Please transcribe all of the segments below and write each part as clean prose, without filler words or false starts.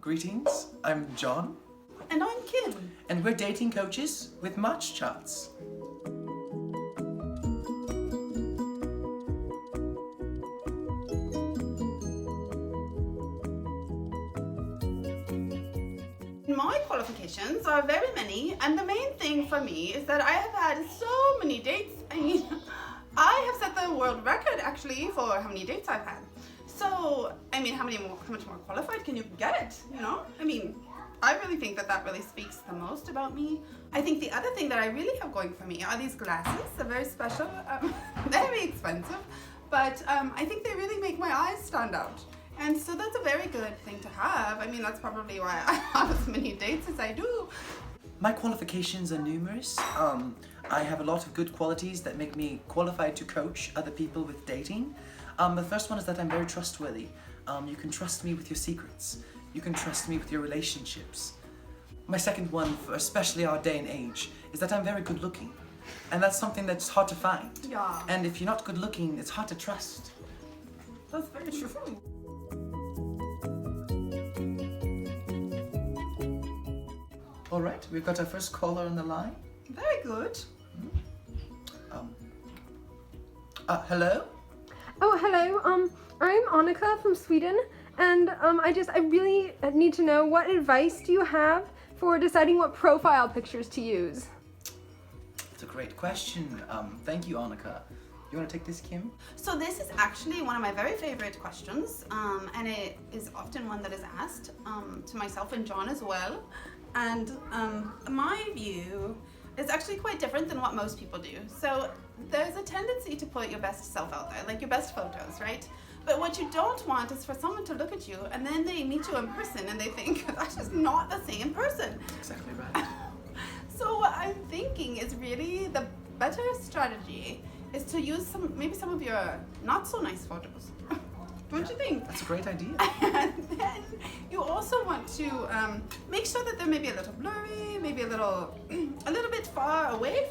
Greetings, I'm John. And I'm Kim. And we're dating coaches with match charts. My qualifications are very many, and the main thing for me is that I have had so many dates. I mean, I have set the world record actually for how many dates I've had. So, I mean, how much more qualified can you get, you know? I mean, I really think that really speaks the most about me. I think the other thing that I really have going for me are these glasses. They're very special, very expensive, but I think they really make my eyes stand out. And so that's a very good thing to have. I mean, that's probably why I have as many dates as I do. My qualifications are numerous. I have a lot of good qualities that make me qualified to coach other people with dating. The first one is that I'm very trustworthy. You can trust me with your secrets. You can trust me with your relationships. My second one, for especially our day and age, is that I'm very good looking. And that's something that's hard to find. Yeah. And if you're not good looking, it's hard to trust. That's very true. All right, we've got our first caller on the line. Very good. Hello? Oh, hello. I'm Annika from Sweden, and I really need to know, what advice do you have for deciding what profile pictures to use? That's a great question. Thank you, Annika. You want to take this, Kim? So this is actually one of my very favorite questions, and it is often one that is asked to myself and John as well. And my view is actually quite different than what most people do. So there's a tendency to put your best self out there, like your best photos, right? But what you don't want is for someone to look at you and then they meet you in person and they think, that's just not the same person. Exactly right. So what I'm thinking is really the better strategy is to use maybe some of your not so nice photos. Don't you think? That's a great idea. And then you also want to make sure that they're maybe a little blurry, maybe a little bit far away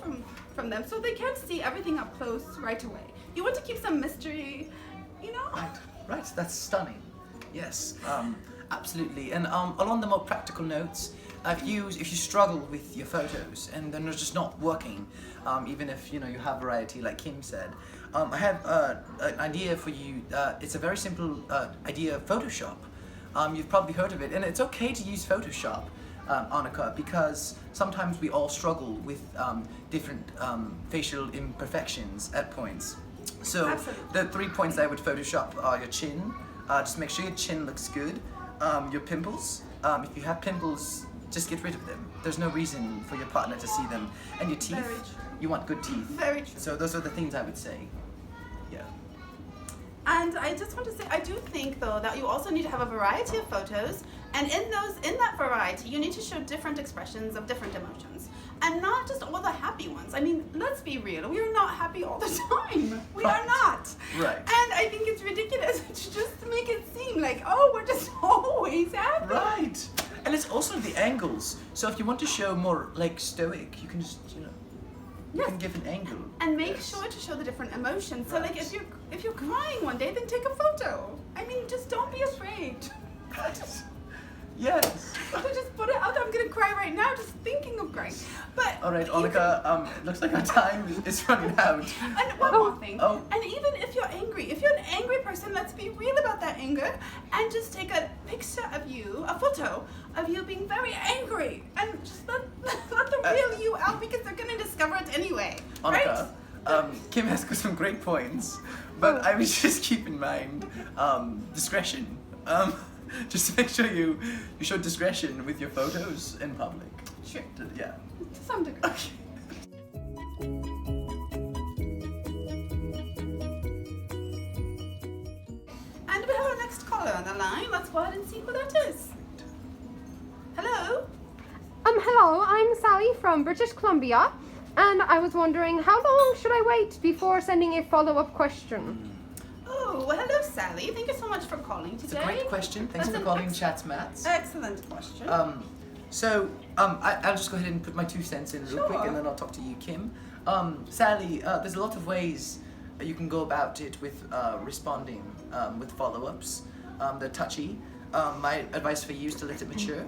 from them, so they can't see everything up close right away. You want to keep some mystery, you know? Right. That's stunning. Yes, absolutely. And along the more practical notes, if you struggle with your photos and they're just not working, even if you have variety, like Kim said, I have an idea for you. It's a very simple idea of Photoshop. You've probably heard of it, and it's okay to use Photoshop, Annika, because sometimes we all struggle with different facial imperfections at points. So Absolutely. the 3 points I would Photoshop are your chin. Just make sure your chin looks good. Your pimples. If you have pimples, just get rid of them. There's no reason for your partner to see them. And your teeth. Very true. You want good teeth. Very true. So those are the things I would say. Yeah. And I just want to say, I do think though that you also need to have a variety of photos, and in that variety, you need to show different expressions of different emotions, and not just all the happy ones. I mean, let's be real, we are not happy all the time. We are not. Right. And I think it's ridiculous to just make it seem like, oh, we're just always happy. Right. And it's also the angles. So if you want to show more like stoic, you can just you can give an angle. And make sure to show the different emotions. So like if you're crying one day, then take a photo. I mean, just don't be afraid. Yes. So just put it out there. I'm gonna cry right now just thinking of crying. But All right, Annika. It looks like our time is running out. And one more thing. Oh. And even if you're angry, if you're an angry person, let's be real about that anger and just take a picture of you, a photo of you being very angry, and just let the real you out, because they're gonna discover it anyway. Annika, Right? Kim has got some great points, but I would just keep in mind discretion. Just to make sure you show discretion with your photos in public. Sure. Yeah. To some degree. Okay. And we have our next caller on the line. Let's go ahead and see who that is. Hello? Hello, I'm Sally from British Columbia, and I was wondering, how long should I wait before sending a follow-up question? Oh, well, hello, Sally. Thank you so much for calling today. It's a great question. Thanks That's for an calling Chats Mats. Excellent question. I'll just go ahead and put my 2 cents in real quick, and then I'll talk to you, Kim. Sally, there's a lot of ways you can go about it with responding with follow-ups. They're touchy. my advice for you is to let it mature.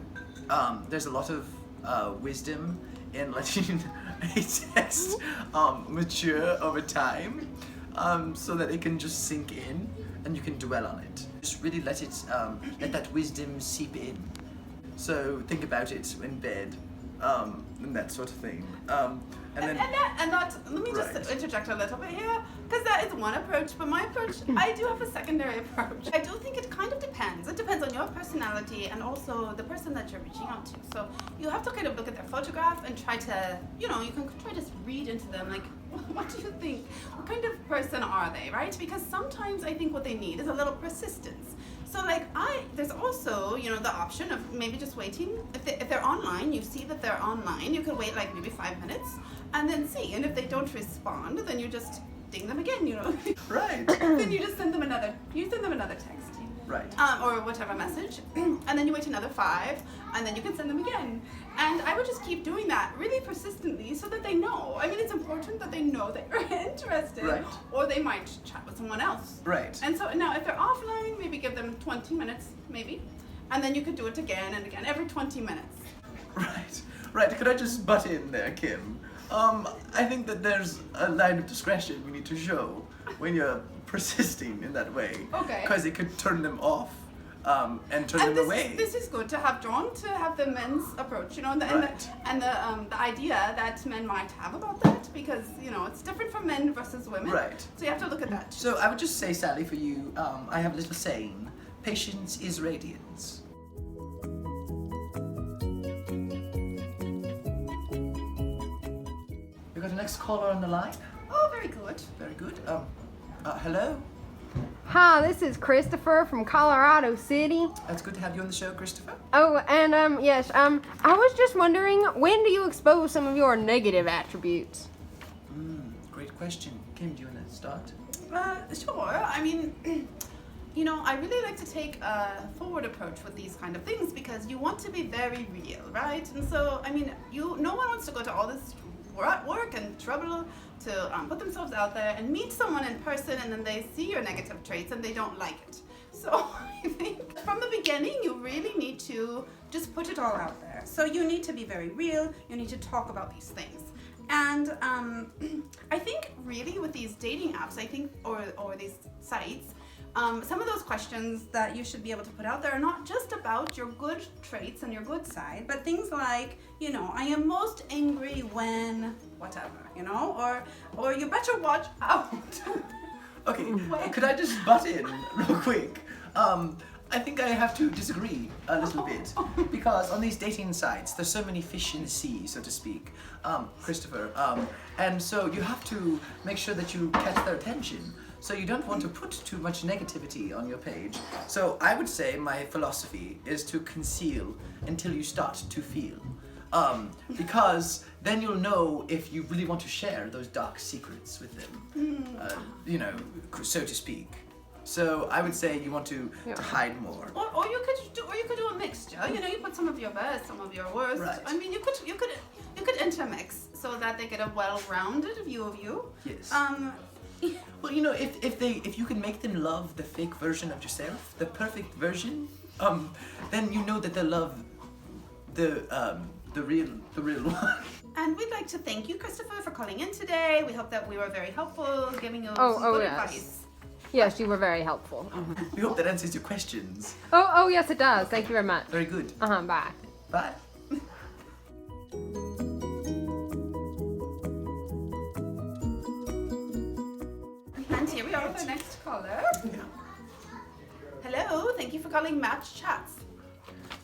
There's a lot of wisdom in letting a text mature over time, so that it can just sink in and you can dwell on it. Just really let let that wisdom seep in. So think about it in bed, and that sort of thing. And that, let me just interject a little bit here, because that is one approach, but my approach, I do have a secondary approach. I do think it kind of depends. It depends on your personality and also the person that you're reaching out to. So you have to kind of look at their photograph and try to, you can try to read into them, like, what do you think? What kind of person are they, right? Because sometimes I think what they need is a little persistence. So like there's also, the option of maybe just waiting. If they're online, you see that they're online, you could wait like maybe 5 minutes and then see. And if they don't respond, then you just ding them again, Right. Then you just send them another text. Right. Or whatever message, and then you wait another 5, and then you can send them again. And I would just keep doing that really persistently so that they know. I mean, it's important that they know that you're interested, right. Or they might chat with someone else. Right. And so now if they're offline, maybe give them 20 minutes, maybe, and then you could do it again and again, every 20 minutes. Right. Could I just butt in there, Kim? I think that there's a line of discretion you need to show when you're persisting in that way. Okay. Because it could turn them off, and turn them away. This is good to have to have the men's approach, and the idea that men might have about that, because it's different for men versus women. Right. So you have to look at that. So I would just say, Sally, for you, I have a little saying: patience is radiance. We got the next caller on the line. Oh, very good. Very good. Hello. Hi, this is Christopher from Colorado City. It's good to have you on the show, Christopher. Oh, and yes, I was just wondering, when do you expose some of your negative attributes? Great question. Kim, do you want to start? Sure. I mean, I really like to take a forward approach with these kind of things, because you want to be very real, right? And so, I mean, no one wants to go to all this work and trouble to put themselves out there and meet someone in person, and then they see your negative traits and they don't like it. So I think from the beginning you really need to just put it all out there. So you need to be very real, you need to talk about these things. And I think really with these dating apps, or these sites, some of those questions that you should be able to put out there are not just about your good traits and your good side, but things like, I am most angry when whatever, or you better watch out. Okay, could I just butt in real quick? I think I have to disagree a little bit, because on these dating sites, there's so many fish in the sea, so to speak, Christopher, and so you have to make sure that you catch their attention. So you don't want to put too much negativity on your page. So I would say my philosophy is to conceal until you start to feel. Because then you'll know if you really want to share those dark secrets with them, so to speak. So I would say you want to hide more. Or you could do a mixture. You put some of your best, some of your worst. Right. I mean, you could intermix so that they get a well-rounded view of you. Yes. Well, if you can make them love the fake version of yourself, the perfect version, then you know that they'll love the real one. And we'd like to thank you, Christopher, for calling in today. We hope that we were very helpful, giving you some good advice. Yes, you were very helpful. We hope that answers your questions. Oh, yes, it does. Thank you very much. Very good. Bye. Bye. And here we are with our next caller. Hello, thank you for calling Match Chats.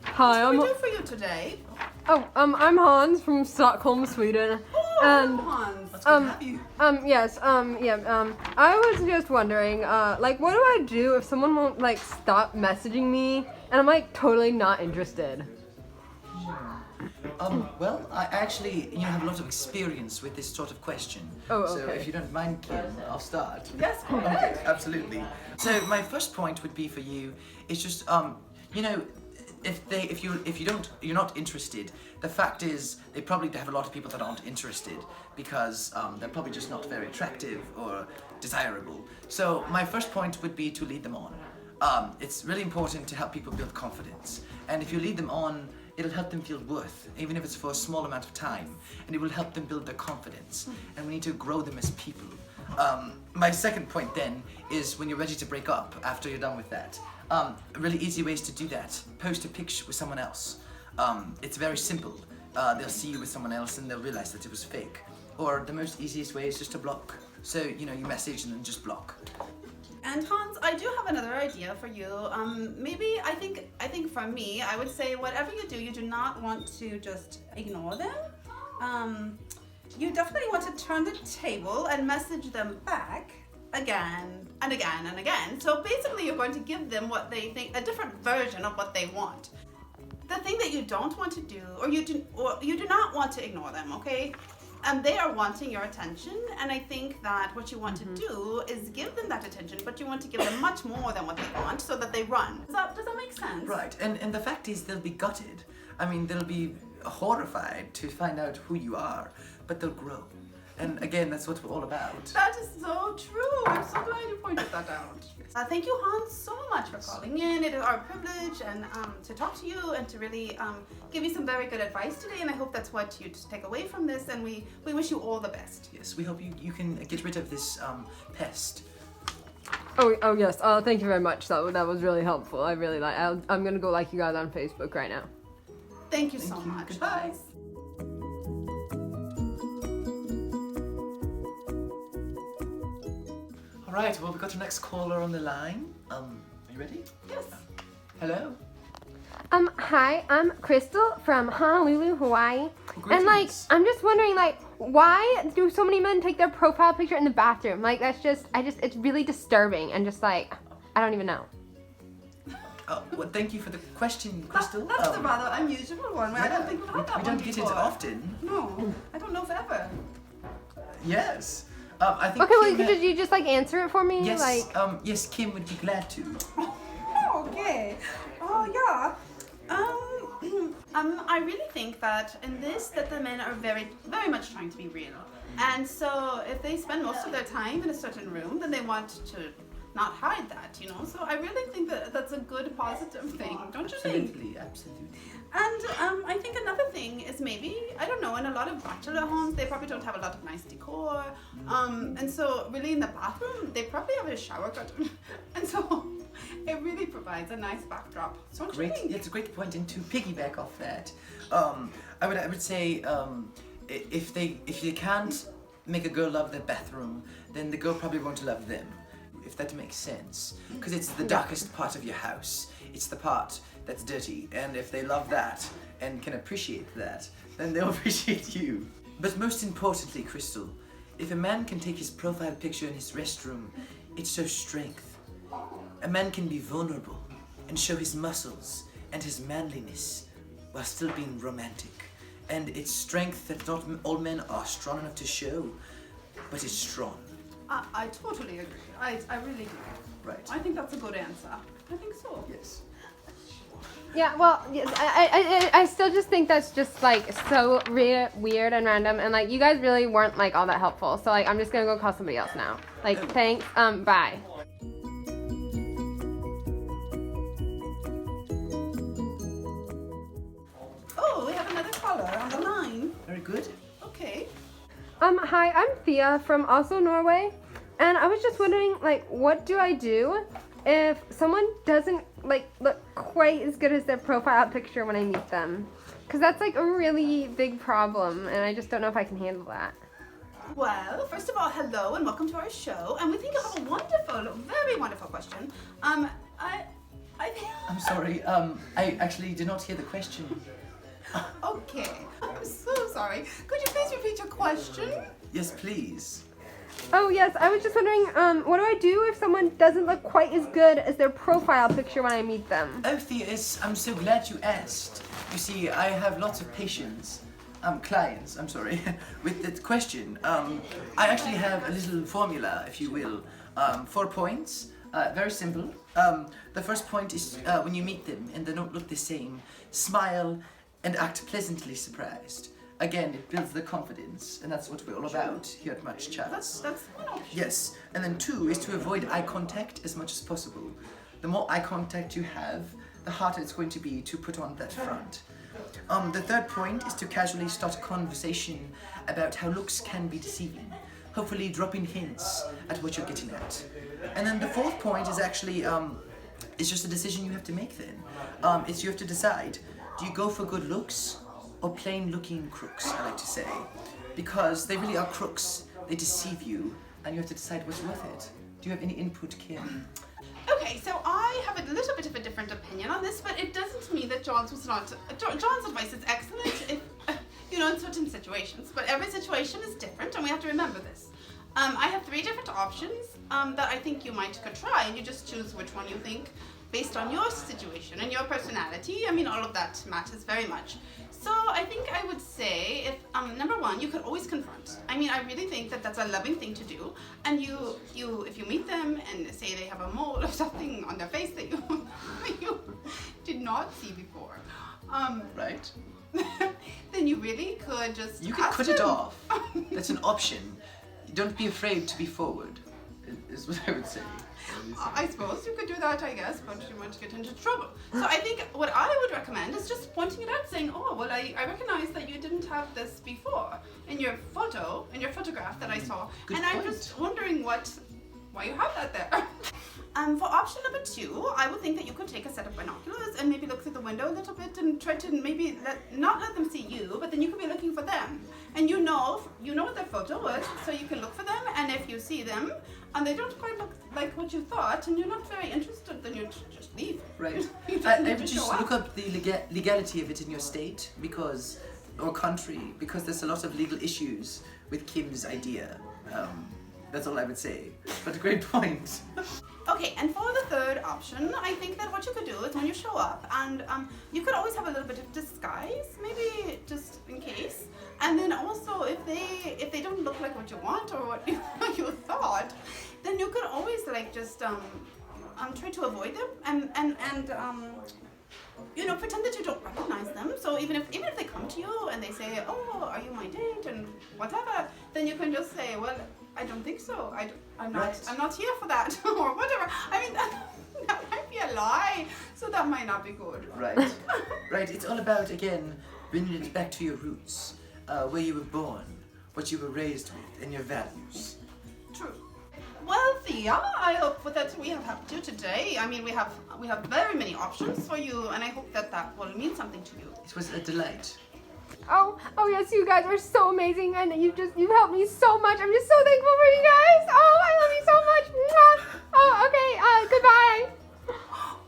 Hi, What can we do for you today? I'm Hans from Stockholm, Sweden. Oh, And Hans. That's good to have you. yes, I was just wondering, what do I do if someone won't, stop messaging me and I'm, totally not interested? Well, I actually, have a lot of experience with this sort of question. Oh, So okay. if you don't mind, Kim, I'll start. Yes, go Okay, ahead. absolutely. So my first point would be for you is just, if you're not interested, the fact is they probably have a lot of people that aren't interested because they're probably just not very attractive or desirable. So my first point would be to lead them on. It's really important to help people build confidence. And if you lead them on, it'll help them feel worth, even if it's for a small amount of time. And it will help them build their confidence. And we need to grow them as people. My second point then is when you're ready to break up after you're done with that. Really easy ways to do that. Post a picture with someone else. It's very simple. They'll see you with someone else and they'll realize that it was fake. Or the most easiest way is just to block. So, you message and then just block. And Hans, I do have another idea for you. Maybe I think for me, I would say whatever you do not want to just ignore them. You definitely want to turn the table and message them back again and again and again. So basically, you're going to give them what they think, a different version of what they want. The thing that you don't want to do, or you do not want to ignore them, okay? They are wanting your attention, and I think that what you want to do is give them that attention, but you want to give them much more than what they want, so that they run. Does that make sense? Right, and the fact is they'll be gutted. I mean, they'll be horrified to find out who you are, but they'll grow. And again, that's what we're all about. That is so true. I'm so glad you pointed that out. Thank you, Hans, so much for calling in. It is our privilege and to talk to you and to really give you some very good advice today. And I hope that's what you take away from this. And we wish you all the best. Yes, we hope you can get rid of this pest. Oh yes. Thank you very much. That was really helpful. I really like. I'm gonna go like you guys on Facebook right now. Thank you so much. Goodbye. All right, well, we've got our next caller on the line. Are you ready? Yes. Hello. Hi, I'm Crystal from Honolulu, Hawaii. And Greetings. I'm just wondering, why do so many men take their profile picture in the bathroom? It's really disturbing and just I don't even know. Well, thank you for the question, Crystal. That's a rather unusual one. I don't think we've had that we one don't get it before. often. No, I don't know if ever. Yes. I think Okay, well, Kim, could you just answer it for me? yes, yes, Kim would be glad to. Okay. Oh yeah. I really think that in this, that the men are very, very much trying to be real. And so if they spend most of their time in a certain room, then they want to not hide that, So I really think that that's a good positive thing, don't you think? Absolutely. And I think another thing is maybe, I don't know, in a lot of bachelor homes, they probably don't have a lot of nice decor. And so really in the bathroom, they probably have a shower curtain. And so it really provides a nice backdrop. Don't you think? It's a great point. And to piggyback off that, I would say if they can't make a girl love their bathroom, then the girl probably won't love them. If that makes sense, because it's the darkest part of your house. It's the part that's dirty, and if they love that and can appreciate that, then they'll appreciate you. But most importantly, Crystal, if a man can take his profile picture in his restroom, it shows strength. A man can be vulnerable and show his muscles and his manliness while still being romantic. And it's strength that not all men are strong enough to show, but it's strong. I totally agree. I really do. Right. I think that's a good answer. I think so. Yes. Yeah, well, yes, I still just think that's just so weird and random, and you guys really weren't all that helpful. So I'm just gonna go call somebody else now. Thanks. Bye. Oh, we have another caller on the line. Very good. Okay. Hi, I'm Thea from also Norway, and I was just wondering, what do I do if someone doesn't look quite as good as their profile picture when I meet them? Because that's a really big problem, and I just don't know if I can handle that. Well, first of all, hello and welcome to our show. And we think you have a wonderful, very wonderful question. I think. I'm sorry. I actually did not hear the question. Okay. I'm so sorry. Could you please repeat your question? Yes, please. Oh yes, I was just wondering, what do I do if someone doesn't look quite as good as their profile picture when I meet them? Oh, Thea, I'm so glad you asked. You see, I have lots of clients, with that question. I actually have a little formula, if you will, 4 points, very simple. The first point is when you meet them and they don't look the same, smile and act pleasantly surprised. Again, it builds the confidence, and that's what we're all about here at Much Chats. That's one option. Yes, and then 2 is to avoid eye contact as much as possible. the more eye contact you have, the harder it's going to be to put on that front. The third point is to casually start a conversation about how looks can be deceiving, hopefully dropping hints at what you're getting at. And then the fourth point is actually, it's just a decision you have to make then. It's you have to decide, do you go for good looks or plain looking crooks, I like to say. Because they really are crooks, they deceive you, and you have to decide what's worth it. Do you have any input, Kim? Okay, so I have a little bit of a different opinion on this, but it doesn't mean that John's was not. John's advice is excellent if, in certain situations, but every situation is different, and we have to remember this. I have 3 different options that I think you might could try, and you just choose which one you think based on your situation and your personality. I mean, all of that matters very much. So I think I would say, if number one, you could always confront. I mean, I really think that that's a loving thing to do. And if you meet them and say they have a mole or something on their face that you did not see before, Right? then you really could just You could ask cut them. it off. That's an option. Don't be afraid to be forward, is what I would say. I suppose you could do that, I guess, but you might get into trouble. So I think what I would recommend is just pointing it out, saying, oh, well, I recognize that you didn't have this before in your photograph that I saw. Good and point. I'm just wondering why you have that there. For option number 2, I would think that you could take a set of binoculars and maybe look through the window a little bit and try to maybe not let them see you, but then you could be looking for them. And you know what their photo was, so you can look for them, and if you see them, and they don't quite look like what you thought, and you're not very interested, then you just leave. Right. You just I need would to just show up. look up the legality of it in your state, or country, because there's a lot of legal issues with Kim's idea. That's all I would say. But a great point. Okay, and for the third option, I think that what you could do is when you show up, and you could always have a little bit of disguise, maybe just in case. And then also, if they don't look like what you want or what you thought, then you could always just try to avoid them and pretend that you don't recognize them. So even if they come to you and they say, oh, are you my date and whatever, then you can just say, well, I don't think so. I'm not here for that or whatever. I mean, that might be a lie, so that might not be good. Right. Right. It's all about, again, bringing it back to your roots, where you were born, what you were raised with, and your values. True. Well, Thea, I hope that we have helped you today. I mean, we have very many options for you, and I hope that will mean something to you. It was a delight. Oh yes, you guys are so amazing, and you've helped me so much. I'm just so thankful for you guys. Oh, I love you so much. Mwah. Oh, okay. Goodbye.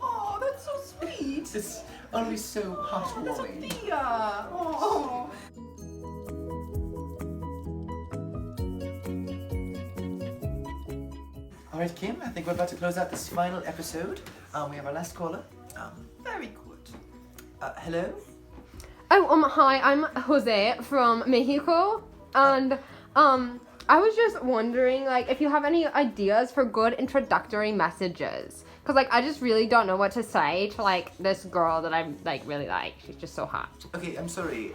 Oh, that's so sweet. It's always so That's so heartwarming. Thea. Oh. All right, Kim, I think we're about to close out this final episode. We have our last caller. Very good. Hello? Oh, hi, I'm Jose from Mexico, and I was just wondering, if you have any ideas for good introductory messages, because I just really don't know what to say to this girl that I'm really like. She's just so hot. Okay, I'm sorry.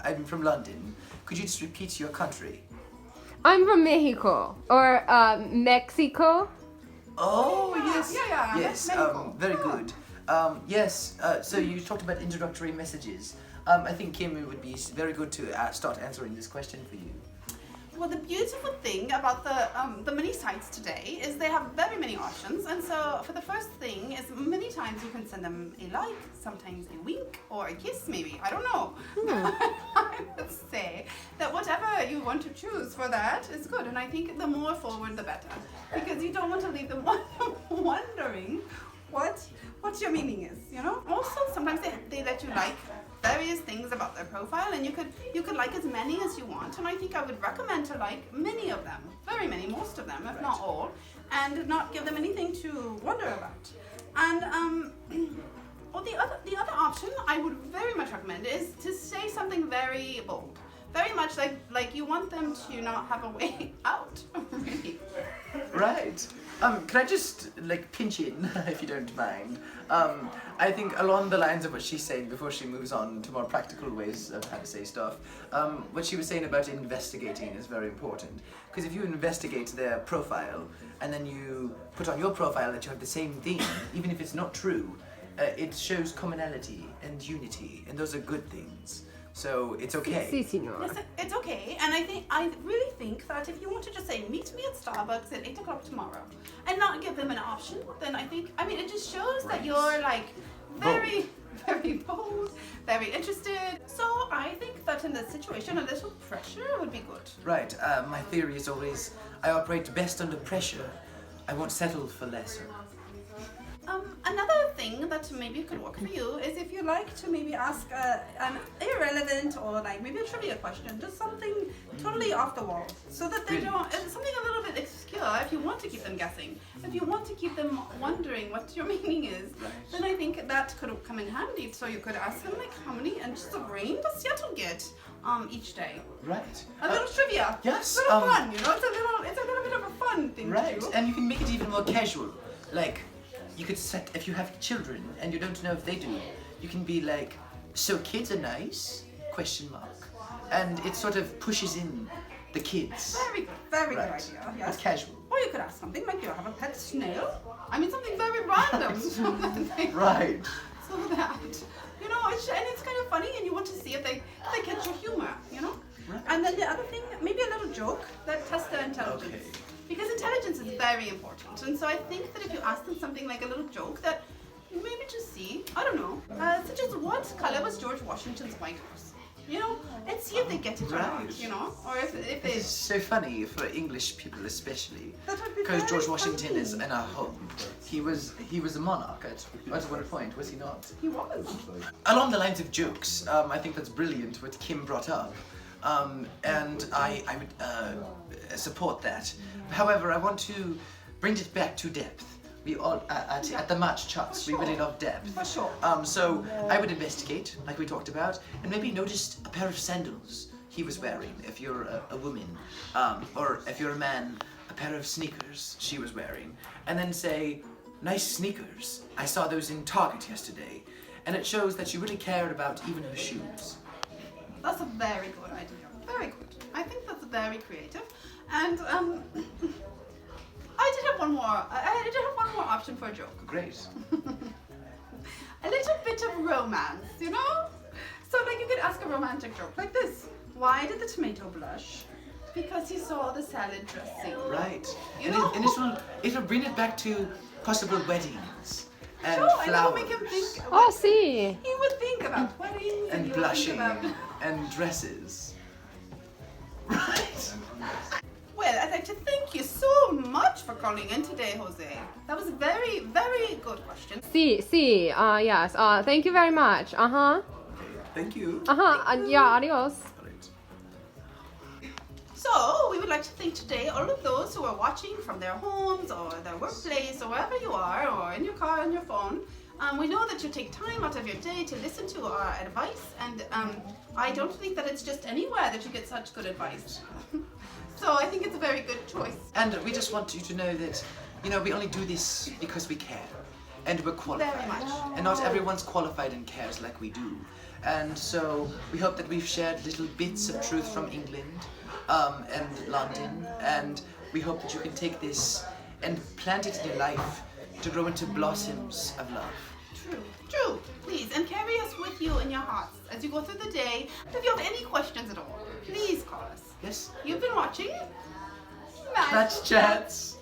I'm from London. Could you just repeat your country? I'm from Mexico, or Mexico. Oh, yes. Yeah. Yes, Mexico. very good. Yes, so you talked about introductory messages. I think, Kim, it would be very good to start answering this question for you. Well, the beautiful thing about the mini sites today is they have very many options, and so for the first thing is many times you can send them a like, sometimes a wink or a kiss, maybe. I don't know. I would say that whatever you want to choose for that is good, and I think the more forward the better, because you don't want to leave them wondering what your meaning is. Also, sometimes they let you like various things about their profile, and you could like as many as you want, and I think I would recommend to like many of them, very many, most of them, if not all, and not give them anything to wonder about. And well, the other option I would very much recommend is to say something very bold, very much like you want them to not have a way out. Really. Right. Can I just like pinch in, if you don't mind? I think along the lines of what she's saying before she moves on to more practical ways of how to say stuff, what she was saying about investigating is very important. Because if you investigate their profile and then you put on your profile that you have the same theme, even if it's not true, it shows commonality and unity, and those are good things. So it's okay. Si, senor. Yes, it's okay, and I really think that if you want to just say meet me at Starbucks at 8 o'clock tomorrow, and not give them an option, then I mean it just shows that you're like very bold, very interested. So I think that in this situation, a little pressure would be good. Right. My theory is always I operate best under pressure. I won't settle for lesser. Another thing that maybe could work for you is if you like to maybe ask an irrelevant or like maybe a trivia question, just something totally off the wall, so that they don't, it's something a little bit obscure if you want to keep them guessing. If you want to keep them wondering what your meaning is, then I think that could come in handy. So you could ask them like how many inches of rain does Seattle get each day? Right. A little trivia. Yes. A little fun, you know, it's a little bit of a fun thing to do. And you can make it even more casual. Like, you could set, if you have children and you don't know if they do, you can be like, so kids are nice? Question mark. And it sort of pushes in the kids. Very good idea. Yes. It's casual. Or you could ask something like, do you have a pet snail? I mean, something very random. Right. So that, you know, and it's kind of funny, and you want to see if they catch your humor, you know? Right. And then the other thing, maybe a little joke that tests their intelligence. Okay. Because intelligence is very important. And so I think that if you ask them something like a little joke that maybe just see, I don't know, such as what color was George Washington's White Horse? You know, and see if they get it or not, you know? Or if they... It's so funny for English people especially. That would be Because very George Washington funny. is in our home. He was a monarch at one point, was he not? He was. Along the lines of jokes, I think that's brilliant what Kim brought up. And I would support that. However, I want to bring it back to depth. We all, at the match charts, we really love depth. For sure. So I would investigate, like we talked about, and maybe notice a pair of sandals he was wearing, if you're a woman. Or if you're a man, a pair of sneakers she was wearing. And then say, nice sneakers. I saw those in Target yesterday. And it shows that she really cared about even her shoes. That's a very good idea. Very good. I think that's very creative. And I did have one more. I did have one more option for a joke. Great. A little bit of romance, you know? So like you could ask a romantic joke like this. Why did the tomato blush? Because he saw the salad dressing. Right. You know? And it will bring it back to possible weddings. And Sure, and it'll flowers. make him think. Oh, see. He would think about weddings And he would blushing. think about... And dresses. Right. Well, I'd like to thank you so much for calling in today, Jose. That was a very, very good question. Si, yes. Thank you very much. Uh-huh. Thank you. Yeah, adios. So, we would like to thank today all of those who are watching from their homes or their workplace or wherever you are, or in your car, on your phone. We know that you take time out of your day to listen to our advice, and I don't think that it's just anywhere that you get such good advice. So I think it's a very good choice. And we just want you to know that, you know, we only do this because we care. And we're qualified. Very much. And not everyone's qualified and cares like we do. And so we hope that we've shared little bits of truth from England and London. And we hope that you can take this and plant it in your life to grow into blossoms of love. True. Please, and carry us with you in your hearts as you go through the day. If you have any questions at all, please call us. Yes? You've been watching Match Chats.